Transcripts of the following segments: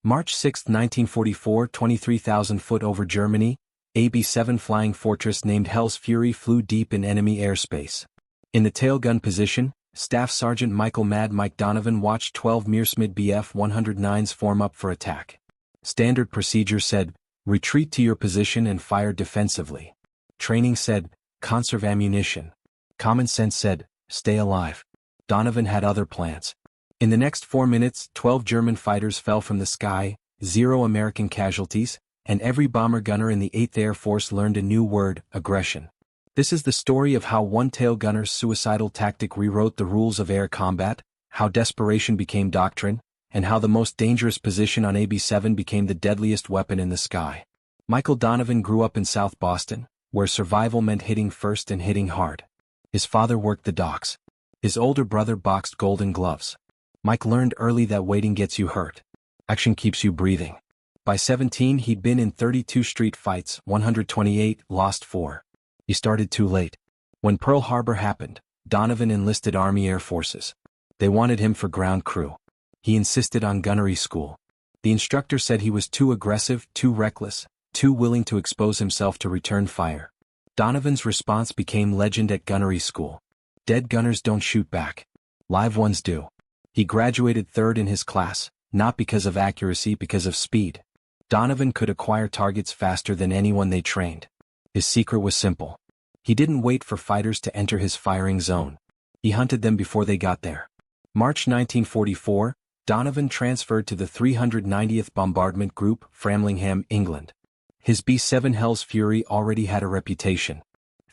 March 6, 1944, 23,000 foot over Germany, a B-7 flying fortress named Hell's Fury flew deep in enemy airspace. In the tailgun position, Staff Sergeant Michael "Mad Mike" Donovan watched 12 Messerschmitt Bf 109s form up for attack. Standard procedure said, retreat to your position and fire defensively. Training said, conserve ammunition. Common sense said, stay alive. Donovan had other plans. In the next 4 minutes, 12 German fighters fell from the sky, 0 American casualties, and every bomber gunner in the 8th Air Force learned a new word, aggression. This is the story of how one tail gunner's suicidal tactic rewrote the rules of air combat, how desperation became doctrine, and how the most dangerous position on AB-7 became the deadliest weapon in the sky. Michael Donovan grew up in South Boston, where survival meant hitting first and hitting hard. His father worked the docks. His older brother boxed Golden Gloves. Mike learned early that waiting gets you hurt. Action keeps you breathing. By 17 he'd been in 32 street fights, 128, lost 4. He started too late. When Pearl Harbor happened, Donovan enlisted Army Air Forces. They wanted him for ground crew. He insisted on gunnery school. The instructor said he was too aggressive, too reckless, too willing to expose himself to return fire. Donovan's response became legend at gunnery school. Dead gunners don't shoot back. Live ones do. He graduated 3rd in his class, not because of accuracy, because of speed. Donovan could acquire targets faster than anyone they trained. His secret was simple. He didn't wait for fighters to enter his firing zone. He hunted them before they got there. March 1944, Donovan transferred to the 390th Bombardment Group, Framlingham, England. His B-7 Hell's Fury already had a reputation.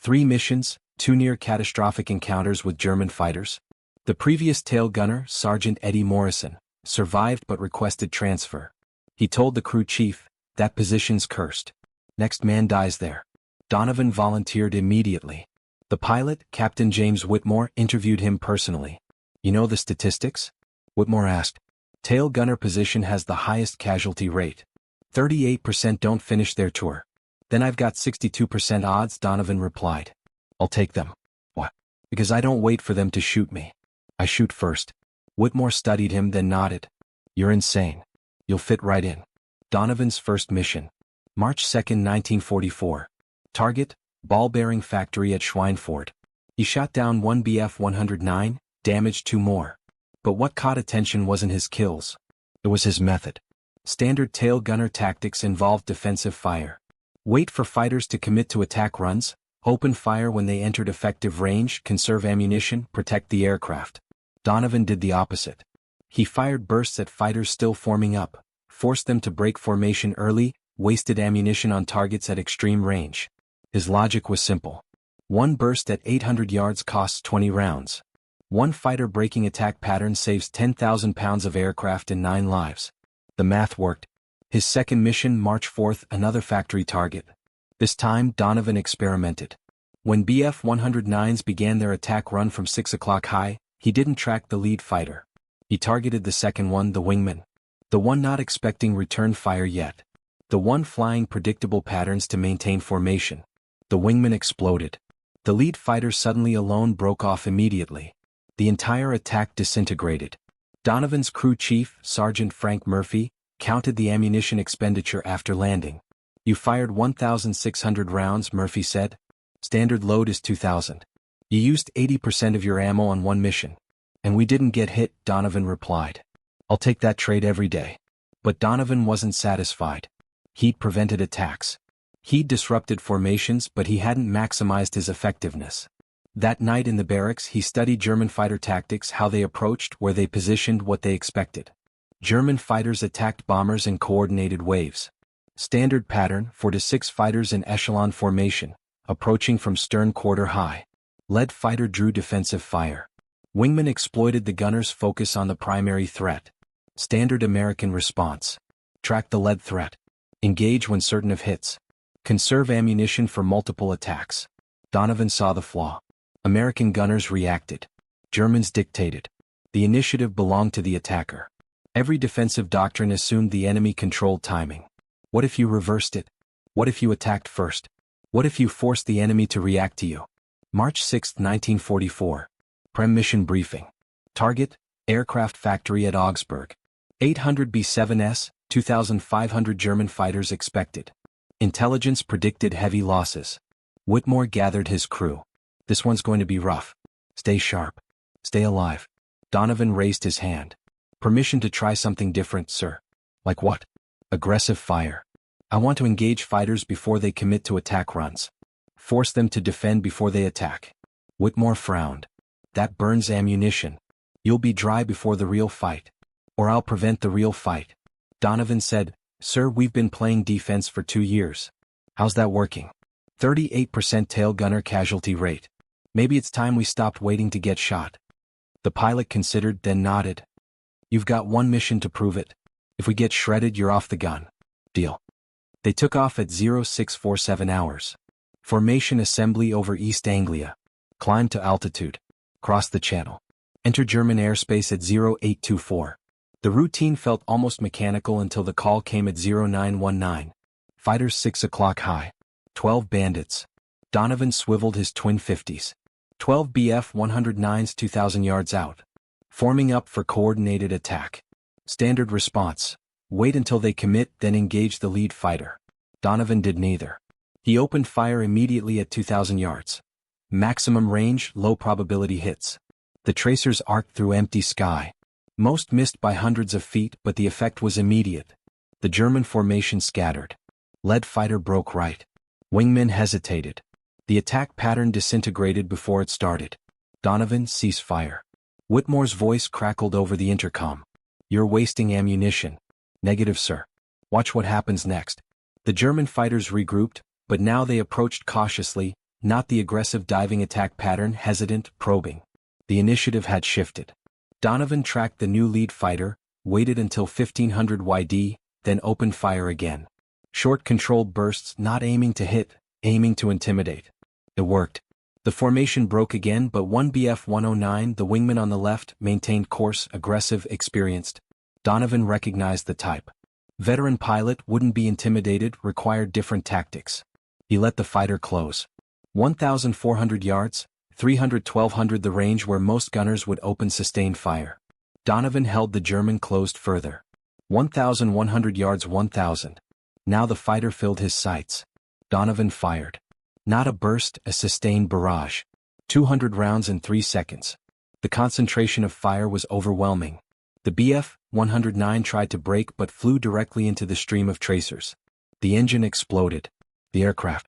3 missions, 2 near-catastrophic encounters with German fighters. The previous tail gunner, Sergeant Eddie Morrison, survived but requested transfer. He told the crew chief, that position's cursed. Next man dies there. Donovan volunteered immediately. The pilot, Captain James Whitmore, interviewed him personally. You know the statistics? Whitmore asked. Tail gunner position has the highest casualty rate. 38% don't finish their tour. Then I've got 62% odds, Donovan replied. I'll take them. What? Because I don't wait for them to shoot me. I shoot first. Whitmore studied him, then nodded. You're insane. You'll fit right in. Donovan's first mission. March 2, 1944. Target, ball bearing factory at Schweinfurt. He shot down 1 Bf-109, damaged 2 more. But what caught attention wasn't his kills. It was his method. Standard tail gunner tactics involved defensive fire. Wait for fighters to commit to attack runs, open fire when they entered effective range, conserve ammunition, protect the aircraft. Donovan did the opposite. He fired bursts at fighters still forming up, forced them to break formation early, wasted ammunition on targets at extreme range. His logic was simple. 1 burst at 800 yards costs 20 rounds. 1 fighter breaking attack pattern saves 10,000 pounds of aircraft and 9 lives. The math worked. His second mission, March 4, another factory target. This time, Donovan experimented. When Bf-109s began their attack run from 6 o'clock high, he didn't track the lead fighter. He targeted the second one, the wingman. The one not expecting return fire yet. The one flying predictable patterns to maintain formation. The wingman exploded. The lead fighter suddenly alone broke off immediately. The entire attack disintegrated. Donovan's crew chief, Sergeant Frank Murphy, counted the ammunition expenditure after landing. You fired 1,600 rounds, Murphy said. Standard load is 2,000. You used 80% of your ammo on one mission. And we didn't get hit, Donovan replied. I'll take that trade every day. But Donovan wasn't satisfied. He'd prevented attacks. He'd disrupted formations, but he hadn't maximized his effectiveness. That night in the barracks he studied German fighter tactics, how they approached, where they positioned, what they expected. German fighters attacked bombers in coordinated waves. Standard pattern, 4 to 6 fighters in echelon formation, approaching from stern quarter high. Lead fighter drew defensive fire. Wingman exploited the gunner's focus on the primary threat. Standard American response. Track the lead threat. Engage when certain of hits. Conserve ammunition for multiple attacks. Donovan saw the flaw. American gunners reacted. Germans dictated. The initiative belonged to the attacker. Every defensive doctrine assumed the enemy controlled timing. What if you reversed it? What if you attacked first? What if you forced the enemy to react to you? March 6, 1944. Prem mission briefing. Target, aircraft factory at Augsburg. 800 B-7s, 2,500 German fighters expected. Intelligence predicted heavy losses. Whitmore gathered his crew. This one's going to be rough. Stay sharp. Stay alive. Donovan raised his hand. Permission to try something different, sir. Like what? Aggressive fire. I want to engage fighters before they commit to attack runs. Force them to defend before they attack. Whitmore frowned. That burns ammunition. You'll be dry before the real fight. Or I'll prevent the real fight. Donovan said, Sir, we've been playing defense for 2 years. How's that working? 38% tail gunner casualty rate. Maybe it's time we stopped waiting to get shot. The pilot considered, then nodded. You've got one mission to prove it. If we get shredded, you're off the gun. Deal. They took off at 0647 hours. Formation assembly over East Anglia. Climb to altitude. Cross the channel. Enter German airspace at 0824. The routine felt almost mechanical until the call came at 0919. Fighters 6 o'clock high. 12 bandits. Donovan swiveled his twin 50s. 12 Bf 109s 2,000 yards out. Forming up for coordinated attack. Standard response. Wait until they commit, then engage the lead fighter. Donovan did neither. He opened fire immediately at 2,000 yards. Maximum range, low probability hits. The tracers arced through empty sky. Most missed by hundreds of feet, but the effect was immediate. The German formation scattered. Lead fighter broke right. Wingmen hesitated. The attack pattern disintegrated before it started. Donovan, cease fire. Whitmore's voice crackled over the intercom. You're wasting ammunition. Negative, sir. Watch what happens next. The German fighters regrouped, but now they approached cautiously, not the aggressive diving attack pattern, hesitant, probing. The initiative had shifted. Donovan tracked the new lead fighter, waited until 1500 YD, then opened fire again. Short controlled bursts, not aiming to hit, aiming to intimidate. It worked. The formation broke again, but 1 Bf 109, the wingman on the left, maintained course, aggressive, experienced. Donovan recognized the type. Veteran pilot, wouldn't be intimidated, required different tactics. He let the fighter close. 1,400 yards, 300-1,200 the range where most gunners would open sustained fire. Donovan held the German closed further. 1,100 yards 1,000. Now the fighter filled his sights. Donovan fired. Not a burst, a sustained barrage. 200 rounds in 3 seconds. The concentration of fire was overwhelming. The Bf 109 tried to brake but flew directly into the stream of tracers. The engine exploded. The aircraft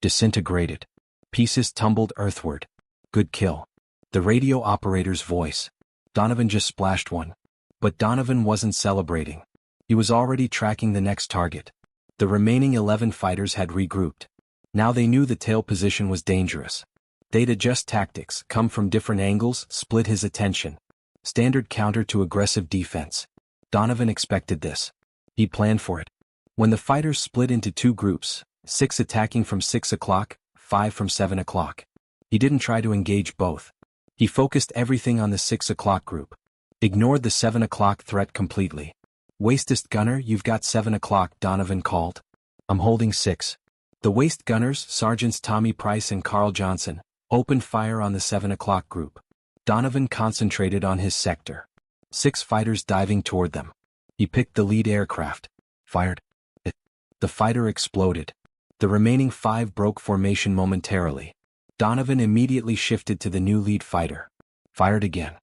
disintegrated. Pieces tumbled earthward. Good kill. The radio operator's voice. Donovan just splashed one. But Donovan wasn't celebrating. He was already tracking the next target. The remaining 11 fighters had regrouped. Now they knew the tail position was dangerous. They'd adjust tactics, come from different angles, split his attention. Standard counter to aggressive defense. Donovan expected this. He planned for it. When the fighters split into 2 groups, 6 attacking from 6 o'clock, 5 from 7 o'clock. He didn't try to engage both. He focused everything on the 6 o'clock group. Ignored the 7 o'clock threat completely. Wastest gunner, you've got 7 o'clock, Donovan called. I'm holding 6. The waist gunners, Sergeants Tommy Price and Carl Johnson, opened fire on the 7 o'clock group. Donovan concentrated on his sector. 6 fighters diving toward them. He picked the lead aircraft. Fired. The fighter exploded. The remaining 5 broke formation momentarily. Donovan immediately shifted to the new lead fighter. Fired again.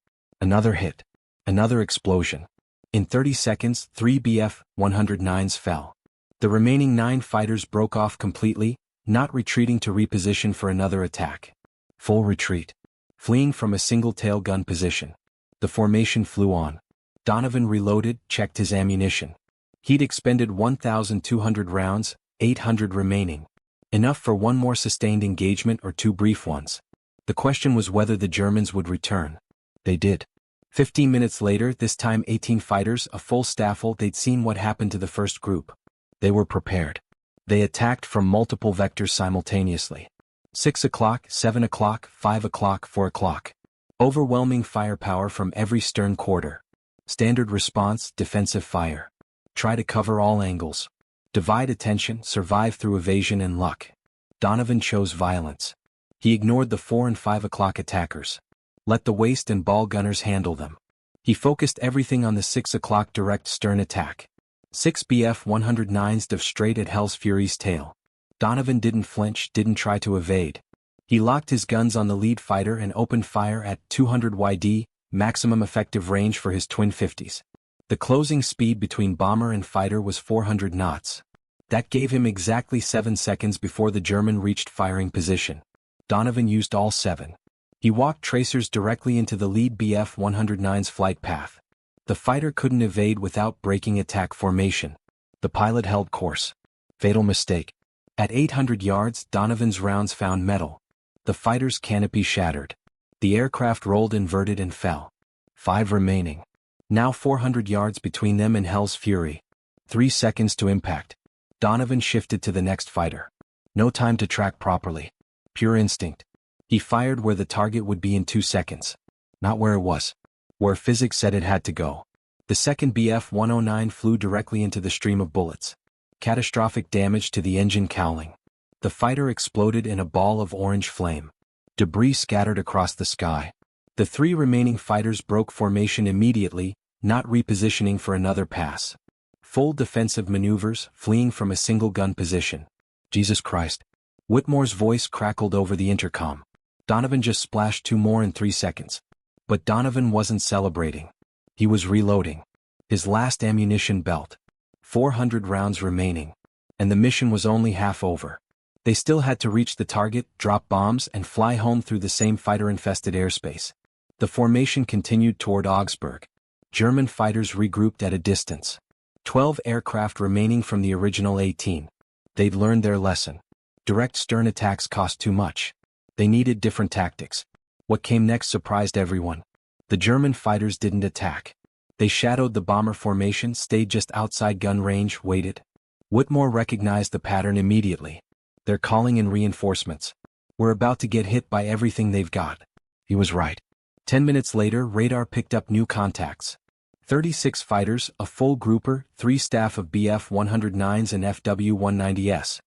Another hit. Another explosion. In 30 seconds, 3 Bf 109s fell. The remaining 9 fighters broke off completely, not retreating to reposition for another attack. Full retreat. Fleeing from a single tail gun position. The formation flew on. Donovan reloaded, checked his ammunition. He'd expended 1,200 rounds, 800 remaining. Enough for 1 more sustained engagement or 2 brief ones. The question was whether the Germans would return. They did. 15 minutes later, this time 18 fighters, a full staffel. They'd seen what happened to the first group. They were prepared. They attacked from multiple vectors simultaneously. 6 o'clock, 7 o'clock, 5 o'clock, 4 o'clock. Overwhelming firepower from every stern quarter. Standard response, defensive fire. Try to cover all angles. Divide attention, survive through evasion and luck. Donovan chose violence. He ignored the 4 and 5 o'clock attackers. Let the waist and ball gunners handle them. He focused everything on the 6 o'clock direct stern attack. 6 Bf-109s dove straight at Hell's Fury's tail. Donovan didn't flinch, didn't try to evade. He locked his guns on the lead fighter and opened fire at 200 YD, maximum effective range for his twin 50s. The closing speed between bomber and fighter was 400 knots. That gave him exactly 7 seconds before the German reached firing position. Donovan used all 7. He walked tracers directly into the lead Bf-109's flight path. The fighter couldn't evade without breaking attack formation. The pilot held course. Fatal mistake. At 800 yards, Donovan's rounds found metal. The fighter's canopy shattered. The aircraft rolled inverted and fell. 5 remaining. Now 400 yards between them and Hell's Fury. 3 seconds to impact. Donovan shifted to the next fighter. No time to track properly. Pure instinct. He fired where the target would be in 2 seconds. Not where it was. Where physics said it had to go. The second Bf-109 flew directly into the stream of bullets. Catastrophic damage to the engine cowling. The fighter exploded in a ball of orange flame. Debris scattered across the sky. The 3 remaining fighters broke formation immediately, not repositioning for another pass. Full defensive maneuvers, fleeing from a single gun position. Jesus Christ. Whitmore's voice crackled over the intercom. Donovan just splashed 2 more in 3 seconds. But Donovan wasn't celebrating. He was reloading. His last ammunition belt. 400 rounds remaining. And the mission was only half over. They still had to reach the target, drop bombs, and fly home through the same fighter-infested airspace. The formation continued toward Augsburg. German fighters regrouped at a distance. 12 aircraft remaining from the original 18. They'd learned their lesson. Direct stern attacks cost too much. They needed different tactics. What came next surprised everyone. The German fighters didn't attack. They shadowed the bomber formation, stayed just outside gun range, waited. Whitmore recognized the pattern immediately. They're calling in reinforcements. We're about to get hit by everything they've got. He was right. 10 minutes later, radar picked up new contacts. 36 fighters, a full grouper, 3 staff of Bf-109s and FW-190s.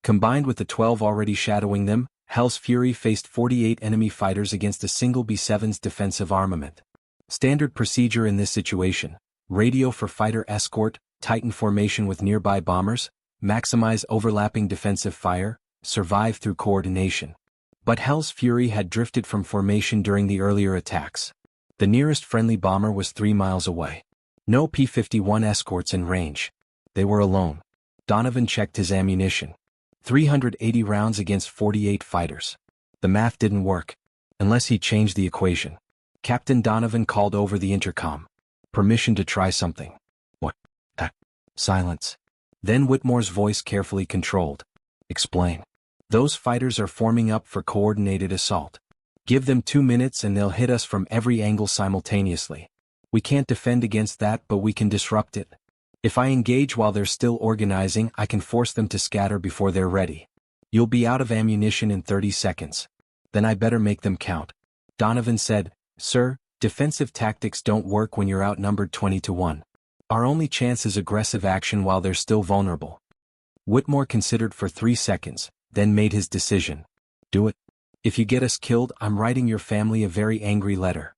Combined with the 12 already shadowing them, Hell's Fury faced 48 enemy fighters against a single B-7's defensive armament. Standard procedure in this situation: radio for fighter escort, tighten formation with nearby bombers, maximize overlapping defensive fire, survive through coordination. But Hell's Fury had drifted from formation during the earlier attacks. The nearest friendly bomber was 3 miles away. No P-51 escorts in range. They were alone. Donovan checked his ammunition. 380 rounds against 48 fighters. The math didn't work. Unless he changed the equation. Captain Donovan called over the intercom. Permission to try something. What? Silence. Then Whitmore's voice carefully controlled. Explain. Those fighters are forming up for coordinated assault. Give them 2 minutes and they'll hit us from every angle simultaneously. We can't defend against that, but we can disrupt it. If I engage while they're still organizing, I can force them to scatter before they're ready. You'll be out of ammunition in 30 seconds. Then I better make them count. Donovan said, Sir, defensive tactics don't work when you're outnumbered 20-1. Our only chance is aggressive action while they're still vulnerable. Whitmore considered for 3 seconds, then made his decision. Do it. If you get us killed, I'm writing your family a very angry letter.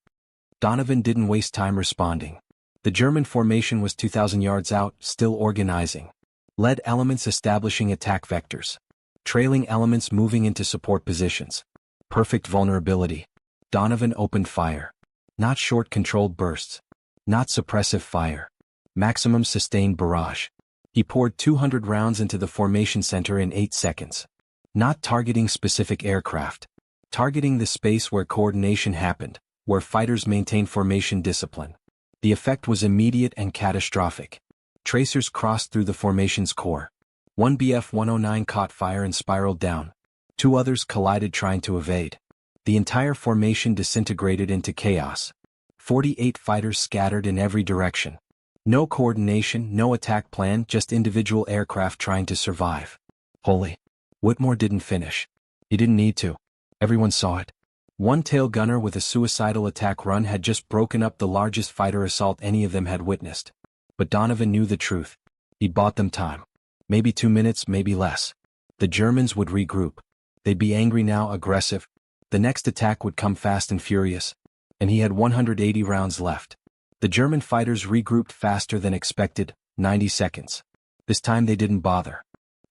Donovan didn't waste time responding. The German formation was 2,000 yards out, still organizing. Lead elements establishing attack vectors. Trailing elements moving into support positions. Perfect vulnerability. Donovan opened fire. Not short controlled bursts. Not suppressive fire. Maximum sustained barrage. He poured 200 rounds into the formation center in 8 seconds. Not targeting specific aircraft. Targeting the space where coordination happened, where fighters maintained formation discipline. The effect was immediate and catastrophic. Tracers crossed through the formation's core. 1 Bf-109 caught fire and spiraled down. 2 others collided trying to evade. The entire formation disintegrated into chaos. 48 fighters scattered in every direction. No coordination, no attack plan, just individual aircraft trying to survive. Holy. Whitmore didn't finish. He didn't need to. Everyone saw it. One tail gunner with a suicidal attack run had just broken up the largest fighter assault any of them had witnessed. But Donovan knew the truth. He'd bought them time. Maybe 2 minutes, maybe less. The Germans would regroup. They'd be angry now, aggressive. The next attack would come fast and furious. And he had 180 rounds left. The German fighters regrouped faster than expected, 90 seconds. This time they didn't bother.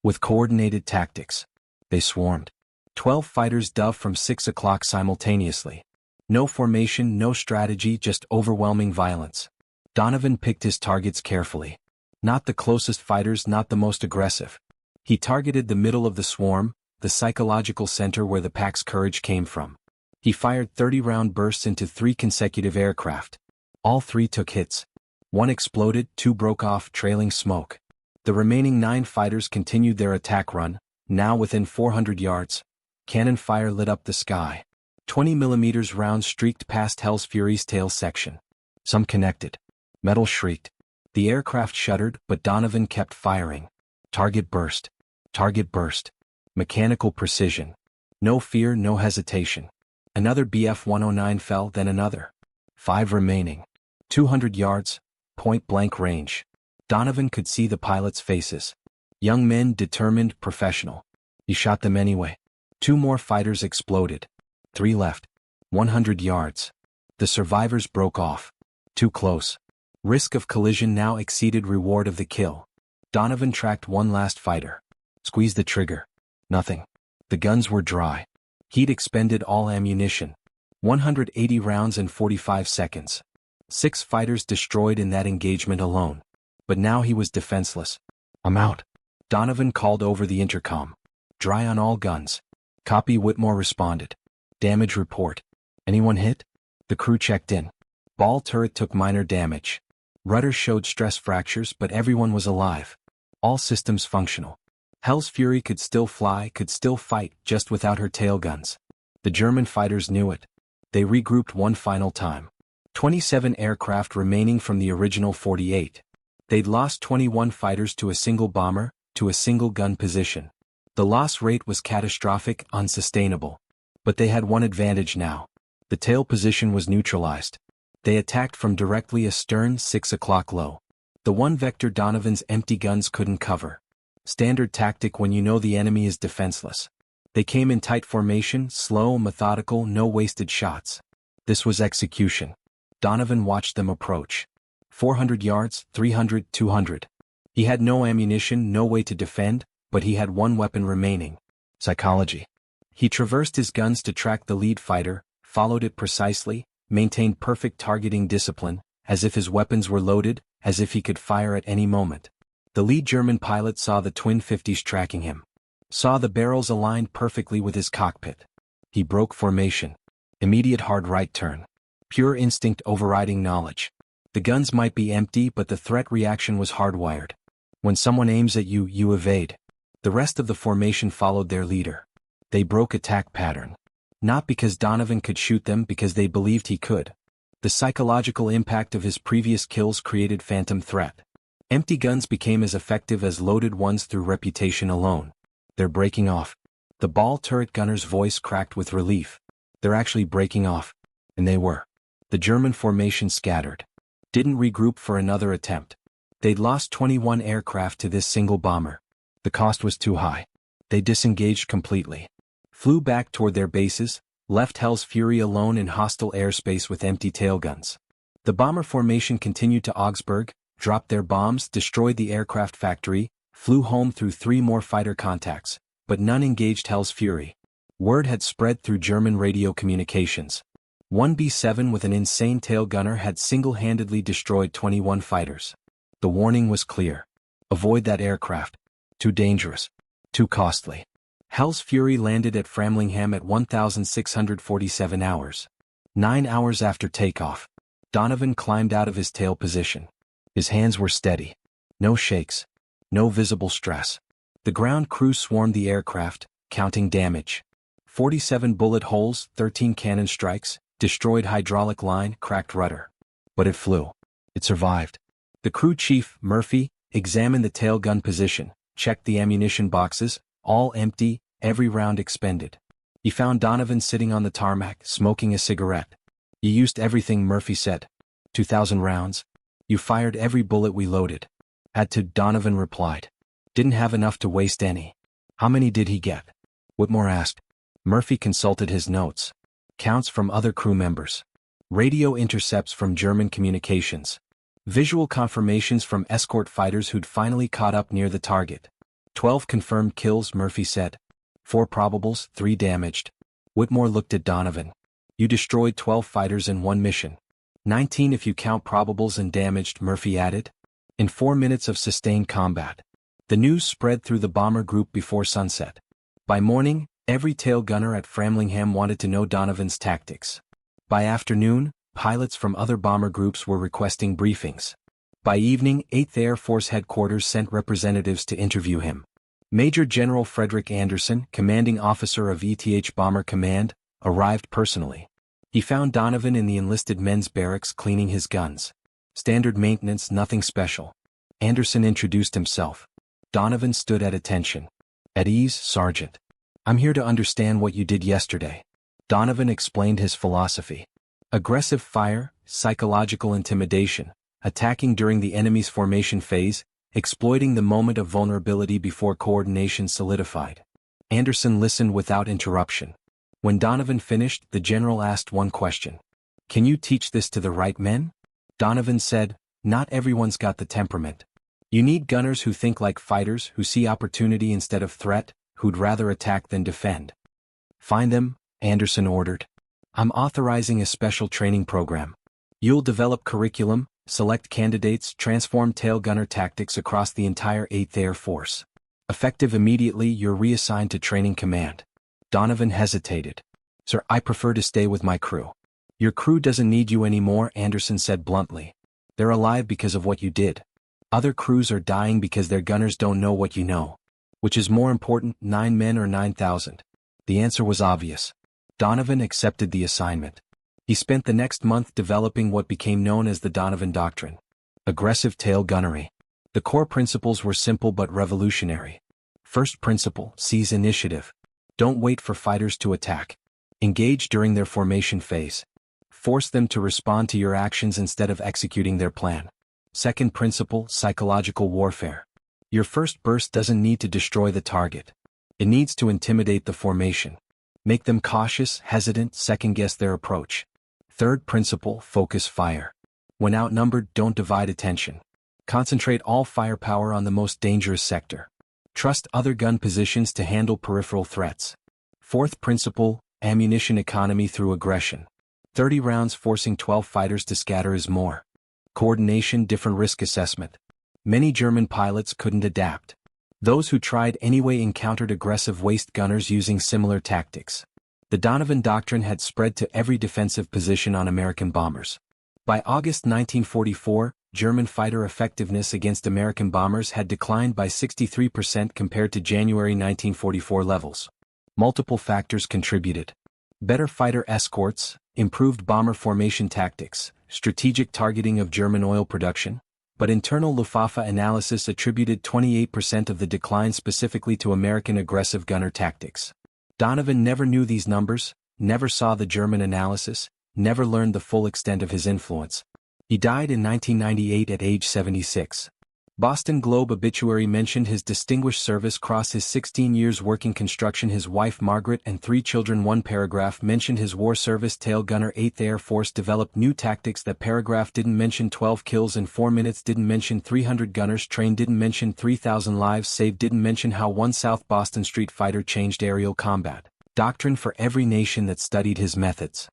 With coordinated tactics, they swarmed. 12 fighters dove from 6 o'clock simultaneously. No formation, no strategy, just overwhelming violence. Donovan picked his targets carefully. Not the closest fighters, not the most aggressive. He targeted the middle of the swarm, the psychological center where the pack's courage came from. He fired 30-round bursts into 3 consecutive aircraft. All 3 took hits. 1 exploded, 2 broke off, trailing smoke. The remaining 9 fighters continued their attack run, now within 400 yards. Cannon fire lit up the sky. 20mm rounds streaked past Hell's Fury's tail section. Some connected. Metal shrieked. The aircraft shuddered, but Donovan kept firing. Target burst. Target burst. Mechanical precision. No fear, no hesitation. Another Bf-109 fell, then another. 5 remaining. 200 yards, point-blank range. Donovan could see the pilots' faces. Young men, determined, professional. He shot them anyway. 2 more fighters exploded. 3 left. 100 yards. The survivors broke off. Too close. Risk of collision now exceeded reward of the kill. Donovan tracked 1 last fighter. Squeezed the trigger. Nothing. The guns were dry. He'd expended all ammunition. 180 rounds in 45 seconds. 6 fighters destroyed in that engagement alone. But now he was defenseless. "I'm out," Donovan called over the intercom. "Dry on all guns." Copy. Whitmore responded. "Damage report. Anyone hit?" The crew checked in. Ball turret took minor damage. Rudder showed stress fractures, but everyone was alive. All systems functional. Hell's Fury could still fly, could still fight, just without her tail guns. The German fighters knew it. They regrouped one final time. 27 aircraft remaining from the original 48. They'd lost 21 fighters to a single bomber, to a single gun position. The loss rate was catastrophic, unsustainable. But they had one advantage now. The tail position was neutralized. They attacked from directly astern, 6 o'clock low. The one vector Donovan's empty guns couldn't cover. Standard tactic when you know the enemy is defenseless. They came in tight formation, slow, methodical, no wasted shots. This was execution. Donovan watched them approach. 400 yards, 300, 200. He had no ammunition, no way to defend, but he had one weapon remaining. Psychology. He traversed his guns to track the lead fighter, followed it precisely, maintained perfect targeting discipline, as if his weapons were loaded, as if he could fire at any moment. The lead German pilot saw the twin 50s tracking him. Saw the barrels aligned perfectly with his cockpit. He broke formation. Immediate hard right turn. Pure instinct overriding knowledge. The guns might be empty, but the threat reaction was hardwired. When someone aims at you, you evade. The rest of the formation followed their leader. They broke attack pattern. Not because Donovan could shoot them, because they believed he could. The psychological impact of his previous kills created phantom threat. Empty guns became as effective as loaded ones through reputation alone. "They're breaking off." The ball turret gunner's voice cracked with relief. "They're actually breaking off." And they were. The German formation scattered. Didn't regroup for another attempt. They'd lost 21 aircraft to this single bomber. The cost was too high. They disengaged completely. Flew back toward their bases, left Hell's Fury alone in hostile airspace with empty tailguns. The bomber formation continued to Augsburg, dropped their bombs, destroyed the aircraft factory, flew home through 3 more fighter contacts, but none engaged Hell's Fury. Word had spread through German radio communications. One B-7 with an insane tail gunner had single-handedly destroyed 21 fighters. The warning was clear. Avoid that aircraft. Too dangerous. Too costly. Hell's Fury landed at Framlingham at 1,647 hours. 9 hours after takeoff. Donovan climbed out of his tail position. His hands were steady. No shakes. No visible stress. The ground crew swarmed the aircraft, counting damage. 47 bullet holes, 13 cannon strikes, destroyed hydraulic line, cracked rudder. But it flew. It survived. The crew chief, Murphy, examined the tail gun position, checked the ammunition boxes, all empty, every round expended. He found Donovan sitting on the tarmac, smoking a cigarette. "You used everything," Murphy said. 2,000 rounds. "You fired every bullet we loaded." "Had to," Donovan replied. "Didn't have enough to waste any." "How many did he get?" Whitmore asked. Murphy consulted his notes. Counts from other crew members. Radio intercepts from German communications. Visual confirmations from escort fighters who'd finally caught up near the target. 12 confirmed kills, Murphy said. 4 probables, 3 damaged. Whitmore looked at Donovan. You destroyed 12 fighters in one mission. 19 if you count probables and damaged, Murphy added. In 4 minutes of sustained combat. The news spread through the bomber group before sunset. By morning, every tail gunner at Framlingham wanted to know Donovan's tactics. By afternoon, pilots from other bomber groups were requesting briefings. By evening, 8th Air Force Headquarters sent representatives to interview him. Major General Frederick Anderson, commanding officer of ETH Bomber Command, arrived personally. He found Donovan in the enlisted men's barracks cleaning his guns. Standard maintenance, nothing special. Anderson introduced himself. Donovan stood at attention. At ease, Sergeant. I'm here to understand what you did yesterday. Donovan explained his philosophy. Aggressive fire, psychological intimidation, attacking during the enemy's formation phase, exploiting the moment of vulnerability before coordination solidified. Anderson listened without interruption. When Donovan finished, the general asked one question. Can you teach this to the right men? Donovan said, not everyone's got the temperament. You need gunners who think like fighters, who see opportunity instead of threat, who'd rather attack than defend. Find them, Anderson ordered. I'm authorizing a special training program. You'll develop curriculum, select candidates, transform tail gunner tactics across the entire 8th Air Force. Effective immediately, you're reassigned to training command. Donovan hesitated. Sir, I prefer to stay with my crew. Your crew doesn't need you anymore, Anderson said bluntly. They're alive because of what you did. Other crews are dying because their gunners don't know what you know. Which is more important, 9 men or 9,000? The answer was obvious. Donovan accepted the assignment. He spent the next month developing what became known as the Donovan Doctrine. Aggressive tail gunnery. The core principles were simple but revolutionary. First principle, seize initiative. Don't wait for fighters to attack. Engage during their formation phase. Force them to respond to your actions instead of executing their plan. Second principle, psychological warfare. Your first burst doesn't need to destroy the target. It needs to intimidate the formation. Make them cautious, hesitant, second-guess their approach. Third principle, focus fire. When outnumbered, don't divide attention. Concentrate all firepower on the most dangerous sector. Trust other gun positions to handle peripheral threats. Fourth principle, ammunition economy through aggression. 30 rounds forcing 12 fighters to scatter is more. Coordination, different risk assessment. Many German pilots couldn't adapt. Those who tried anyway encountered aggressive waist gunners using similar tactics. The Donovan Doctrine had spread to every defensive position on American bombers. By August 1944, German fighter effectiveness against American bombers had declined by 63% compared to January 1944 levels. Multiple factors contributed. Better fighter escorts, improved bomber formation tactics, strategic targeting of German oil production, but internal Luftwaffe analysis attributed 28% of the decline specifically to American aggressive gunner tactics. Donovan never knew these numbers, never saw the German analysis, never learned the full extent of his influence. He died in 1998 at age 76. Boston Globe obituary mentioned his distinguished service cross his 16 years working construction, his wife Margaret and 3 children. One paragraph mentioned his war service. Tail gunner 8th Air Force developed new tactics. That paragraph didn't mention 12 kills in 4 minutes, didn't mention 300 gunners trained, didn't mention 3,000 lives saved, didn't mention how one South Boston street fighter changed aerial combat. Doctrine for every nation that studied his methods.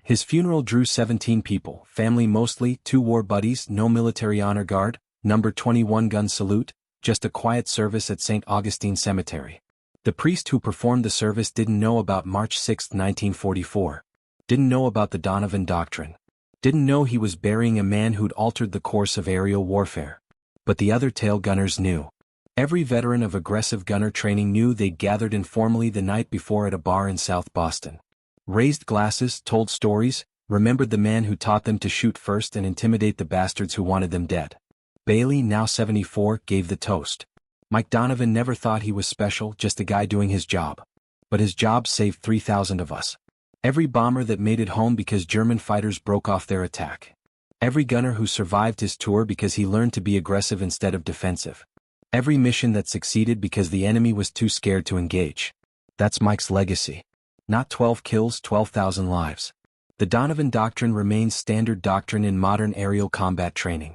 His funeral drew 17 people, family mostly, 2 war buddies, no military honor guard, number 21 gun salute, just a quiet service at St. Augustine Cemetery. The priest who performed the service didn't know about March 6, 1944. Didn't know about the Donovan Doctrine. Didn't know he was burying a man who'd altered the course of aerial warfare. But the other tail gunners knew. Every veteran of aggressive gunner training knew they'd gathered informally the night before at a bar in South Boston. Raised glasses, told stories, remembered the man who taught them to shoot first and intimidate the bastards who wanted them dead. Bailey, now 74, gave the toast. Mike Donovan never thought he was special, just a guy doing his job. But his job saved 3,000 of us. Every bomber that made it home because German fighters broke off their attack. Every gunner who survived his tour because he learned to be aggressive instead of defensive. Every mission that succeeded because the enemy was too scared to engage. That's Mike's legacy. Not 12 kills, 12,000 lives. The Donovan Doctrine remains standard doctrine in modern aerial combat training.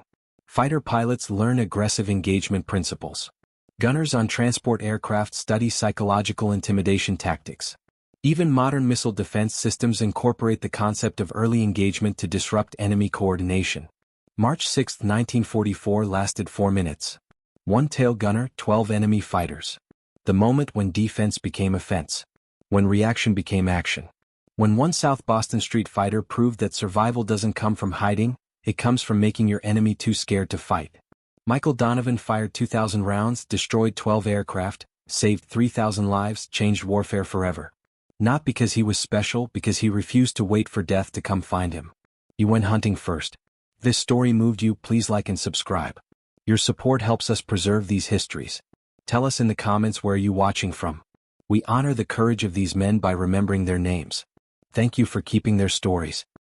Fighter pilots learn aggressive engagement principles. Gunners on transport aircraft study psychological intimidation tactics. Even modern missile defense systems incorporate the concept of early engagement to disrupt enemy coordination. March 6, 1944 lasted 4 minutes. One tail gunner, 12 enemy fighters. The moment when defense became offense. When reaction became action. When one South Boston Street fighter proved that survival doesn't come from hiding, it comes from making your enemy too scared to fight. Michael Donovan fired 2,000 rounds, destroyed 12 aircraft, saved 3,000 lives, changed warfare forever. Not because he was special, because he refused to wait for death to come find him. He went hunting first. If this story moved you, please like and subscribe. Your support helps us preserve these histories. Tell us in the comments where you're watching from. We honor the courage of these men by remembering their names. Thank you for keeping their stories